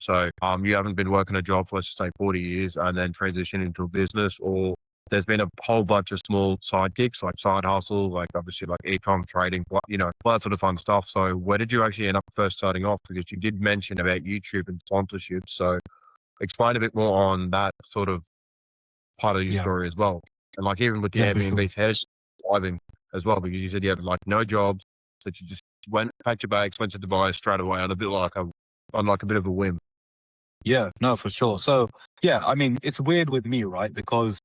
So you haven't been working a job for, let's say, 40 years and then transition into a business, or there's been a whole bunch of small side gigs, like side hustles, like obviously like e-com trading, all that sort of fun stuff. So where did you actually end up first starting off? Because you did mention about YouTube and sponsorship. So explain a bit more on that sort of part of your Yeah, story as well. And like even with the yeah, for sure. Airbnb's head driving as well, because you said you had like no jobs, that you just went, packed your bags, went to Dubai straight away on a bit like on like a bit of a whim. Yeah, no, for sure. So yeah, I mean, it's weird with me, right? Because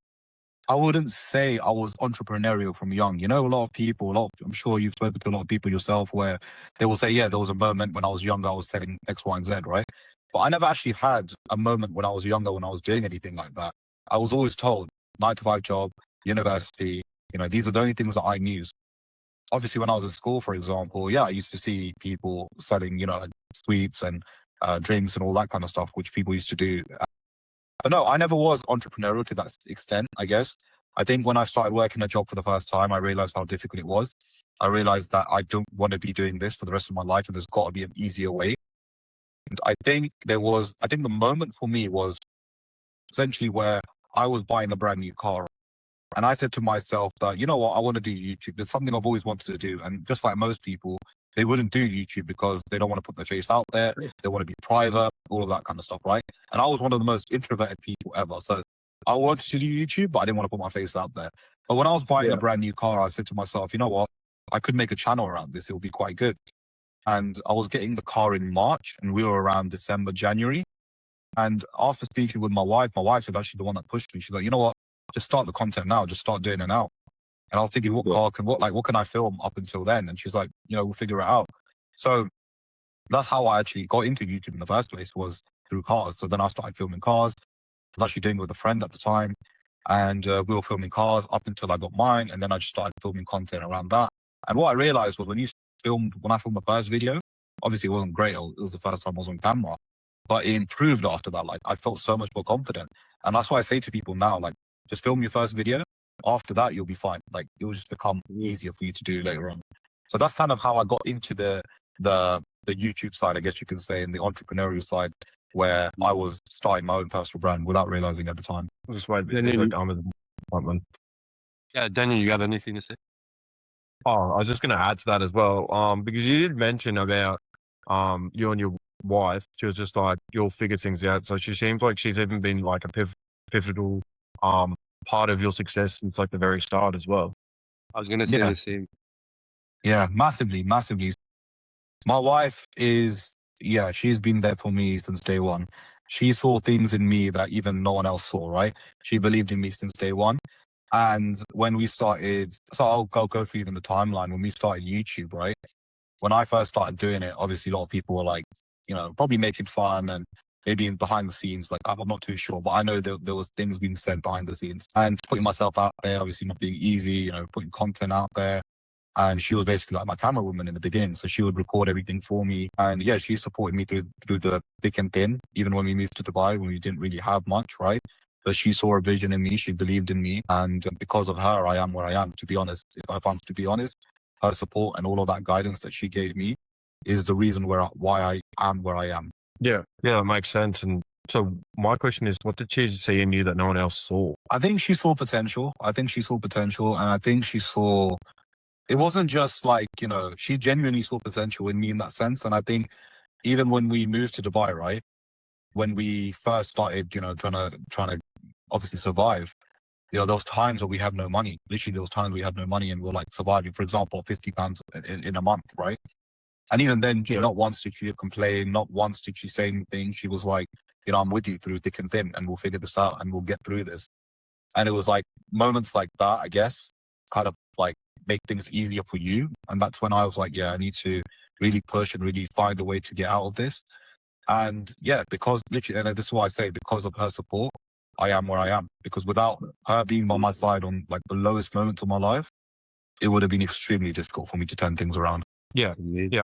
I wouldn't say I was entrepreneurial from young. You know, a lot of people, I'm sure you've spoken to a lot of people yourself where they will say, yeah, there was a moment when I was younger, I was selling X, Y, and Z, right? But I never actually had a moment when I was younger when I was doing anything like that. I was always told 9 to 5 job, university, these are the only things that I knew. Obviously, when I was in school, for example, yeah, I used to see people selling, like sweets and drinks and all that kind of stuff, which people used to do. But no, I never was entrepreneurial to that extent, I guess. I think when I started working a job for the first time, I realized how difficult it was. I realized that I don't want to be doing this for the rest of my life, and there's got to be an easier way. And I think the moment for me was essentially where I was buying a brand new car. And I said to myself that, you know what, I want to do YouTube. It's something I've always wanted to do. And just like most people, they wouldn't do YouTube because they don't want to put their face out there. They want to be private, all of that kind of stuff, right? And I was one of the most introverted people ever. So I wanted to do YouTube, but I didn't want to put my face out there. But when I was buying a brand new car, I said to myself, you know what, I could make a channel around this. It would be quite good. And I was getting the car in March and we were around December, January. And after speaking with my wife is actually the one that pushed me. She's like, you know what, just start the content now. Just start doing it now. And I was thinking, what can I film up until then? And she's like, we'll figure it out. So that's how I actually got into YouTube in the first place, was through cars. So then I started filming cars. I was actually doing it with a friend at the time. And we were filming cars up until I got mine. And then I just started filming content around that. And what I realized was when I filmed the first video, obviously it wasn't great. It was the first time I was on camera. But it improved after that. Like, I felt so much more confident. And that's why I say to people now, like, just film your first video. After that, you'll be fine. Like, it will just become easier for you to do later on. So that's kind of how I got into the YouTube side, I guess you can say, and the entrepreneurial side, where I was starting my own personal brand without realizing at the time. Just wait, Denyin, Yeah, Denyin, you got anything to say? Oh, I was just going to add to that as well. Because you did mention about you and your wife. She was just like, you'll figure things out. So she seems like she's even been like a pivotal part of your success since like the very start as well. I was going to say the same. Yeah, massively. My wife she's been there for me since day one. She saw things in me that even no one else saw, right? She believed in me since day one. And when we started, so I'll go through even the timeline. When we started YouTube, right? When I first started doing it, obviously a lot of people were like, probably making fun and maybe behind the scenes, like I'm not too sure, but I know there was things being said behind the scenes and putting myself out there, obviously not being easy, putting content out there. And she was basically like my camera woman in the beginning. So she would record everything for me. And yeah, she supported me through the thick and thin, even when we moved to Dubai, when we didn't really have much, right? But she saw a vision in me. She believed in me. And because of her, I am where I am, to be honest. If I'm to be honest, her support and all of that guidance that she gave me is the reason why I am where I am. Yeah, that makes sense. And so my question is, what did she see in you that no one else saw? I think she saw potential. And I think she saw, it wasn't just like, she genuinely saw potential in me in that sense. And I think even when we moved to Dubai, right, when we first started, trying to obviously survive, there was times where we had no money. Literally, there was times we had no money and we're like surviving, for example, £50 in a month, right? And even then, she not once did she complain, not once did she say anything. She was like, I'm with you through thick and thin and we'll figure this out and we'll get through this. And it was like moments like that, I guess, kind of like make things easier for you. And that's when I was like, I need to really push and really find a way to get out of this. And yeah, because literally, and this is why I say, because of her support, I am where I am. Because without her being by my side on like the lowest moments of my life, it would have been extremely difficult for me to turn things around. Yeah.